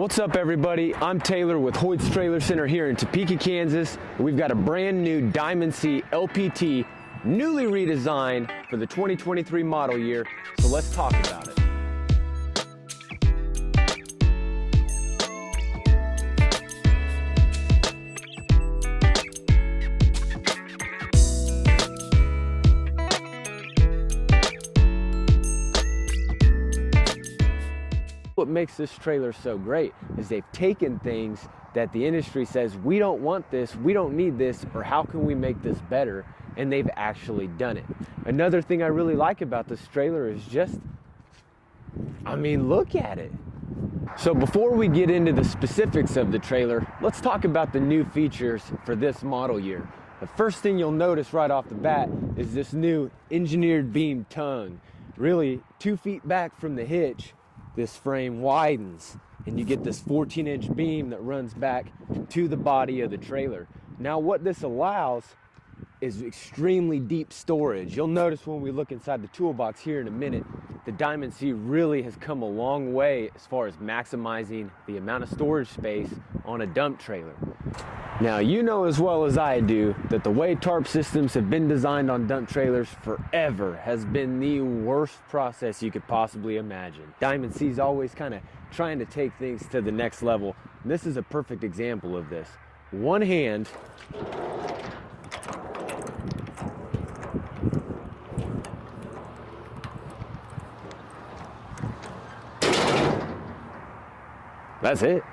What's up everybody? I'm Taylor with Hoyt's Trailer Center here in Topeka, Kansas. We've got a brand new Diamond C LPT, newly redesigned for the 2023 model year. So let's talk about it. What makes this trailer so great is they've taken things that the industry says, we don't want this, we don't need this, or how can we make this better? And they've actually done it. Another thing I really like about this trailer is just, look at it. So before we get into the specifics of the trailer, let's talk about the new features for this model year. The first thing you'll notice right off the bat is this new engineered beam tongue. Really, 2 feet back from the hitch, this frame widens and you get this 14-inch beam that runs back to the body of the trailer. Now what this allows is extremely deep storage. You'll notice when we look inside the toolbox here in a minute, the Diamond C really has come a long way as far as maximizing the amount of storage space on a dump trailer. Now you know as well as I do that the way tarp systems have been designed on dump trailers forever has been the worst process you could possibly imagine. Diamond C's always kind of trying to take things to the next level. And this is a perfect example of this. One hand, that's it.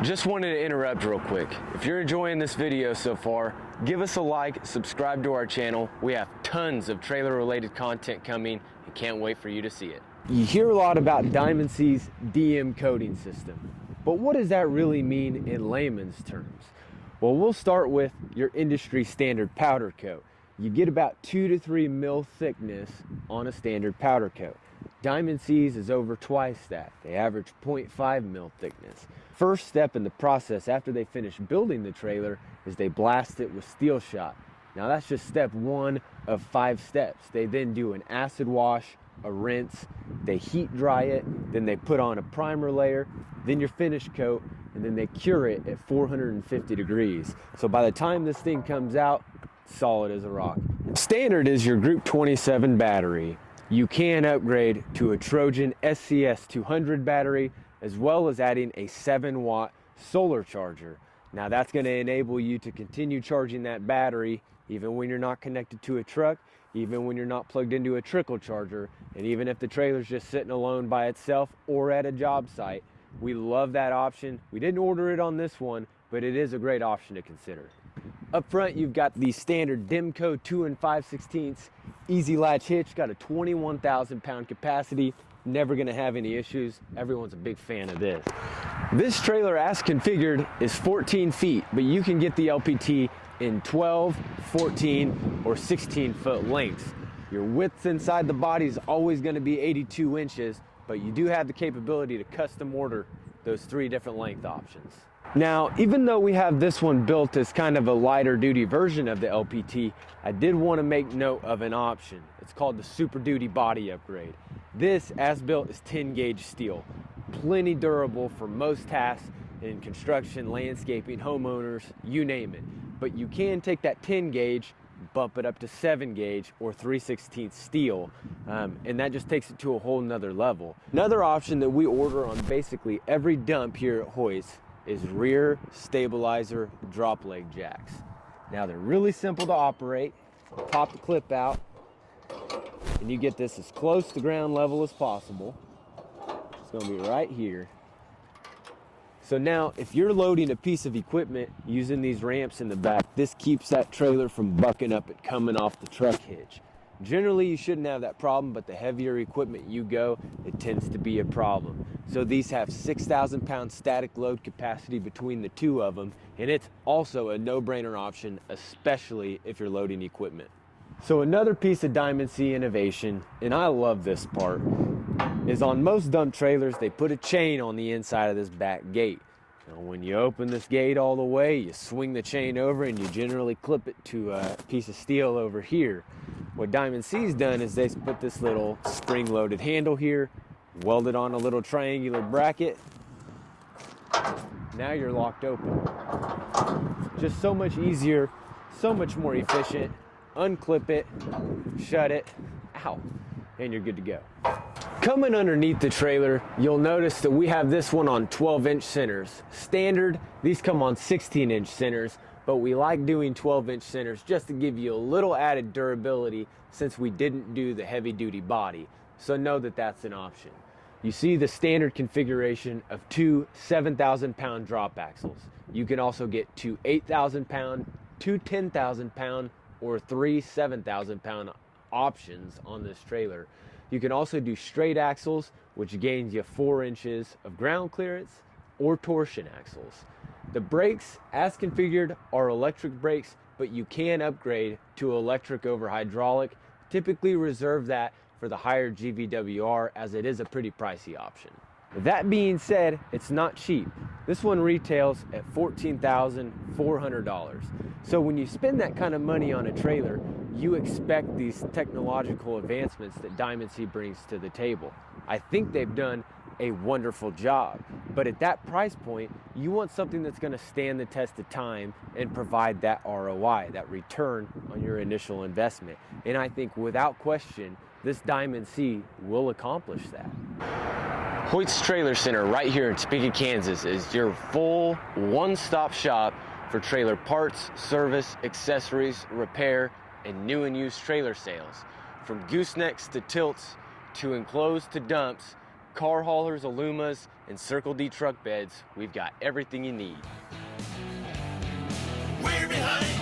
Just wanted to interrupt real quick. If you're enjoying this video so far, give us a like, subscribe to our channel. We have tons of trailer related content coming and can't wait for you to see it. You hear a lot about Diamond C's DM coating system, but what does that really mean in layman's terms? Well, we'll start with your industry standard powder coat. You get about 2 to 3 mil thickness on a standard powder coat. Diamond C's is over twice that. They average 0.5 mil thickness. First step in the process after they finish building the trailer is they blast it with steel shot. Now that's just step 1 of 5 steps. They then do an acid wash, a rinse, they heat dry it, then they put on a primer layer, then your finish coat, and then they cure it at 450 degrees. So by the time this thing comes out, solid as a rock. Standard is your Group 27 battery. You can upgrade to a Trojan SCS 200 battery, as well as adding a 7-watt solar charger. Now that's going to enable you to continue charging that battery even when you're not connected to a truck, even when you're not plugged into a trickle charger, and even if the trailer's just sitting alone by itself or at a job site. We love that option. We didn't order it on this one, but it is a great option to consider. Up front, you've got the standard Demco 2 5/16 easy latch hitch, got a 21,000 pound capacity. Never gonna have any issues. Everyone's a big fan of this. This trailer as configured is 14 feet, but you can get the LPT in 12, 14, or 16 foot lengths. Your width inside the body is always gonna be 82 inches, but you do have the capability to custom order those 3 different length options. Now, even though we have this one built as kind of a lighter duty version of the LPT, I did want to make note of an option. It's called the Super Duty Body Upgrade. This, as built, is 10 gauge steel. Plenty durable for most tasks in construction, landscaping, homeowners, you name it. But you can take that 10 gauge, bump it up to 7 gauge or 3/16 steel, and that just takes it to a whole nother level. Another option that we order on basically every dump here at Hoyts is rear stabilizer drop leg jacks. Now they're really simple to operate. Pop the clip out and you get this as close to ground level as possible. It's going to be right here. So now if you're loading a piece of equipment using these ramps in the back, this keeps that trailer from bucking up and coming off the truck hitch. Generally you shouldn't have that problem, but the heavier equipment you go, it tends to be a problem. So these have 6,000 pound static load capacity between the 2 of them, and it's also a no-brainer option, especially if you're loading equipment. So another piece of Diamond C innovation, and I love this part, is on most dump trailers they put a chain on the inside of this back gate. Now when you open this gate all the way, you swing the chain over and you generally clip it to a piece of steel over here. What Diamond C's done is they put this little spring-loaded handle here, welded on a little triangular bracket, now you're locked open. Just so much easier, so much more efficient. Unclip it, shut it, ow, and you're good to go. Coming underneath the trailer, you'll notice that we have this one on 12-inch centers. Standard, these come on 16-inch centers, but we like doing 12-inch centers just to give you a little added durability since we didn't do the heavy-duty body. So know that that's an option. You see the standard configuration of two 7,000-pound drop axles. You can also get two 8,000-pound, two 10,000-pound, or three 7,000-pound options on this trailer. You can also do straight axles, which gains you 4 inches of ground clearance, or torsion axles. The brakes, as configured, are electric brakes, but you can upgrade to electric over hydraulic. Typically reserve that for the higher GVWR, as it is a pretty pricey option. That being said, it's not cheap. This one retails at $14,400. So when you spend that kind of money on a trailer, you expect these technological advancements that Diamond C brings to the table. I think they've done a wonderful job, but at that price point, you want something that's going to stand the test of time and provide that ROI, that return on your initial investment. And I think without question, this Diamond C will accomplish that. Hoyt's Trailer Center right here in Topeka, Kansas is your full one-stop shop for trailer parts, service, accessories, repair, and new and used trailer sales. From goosenecks to tilts, to enclosed to dumps, car haulers, alumas, and Circle D truck beds, we've got everything you need. We're behind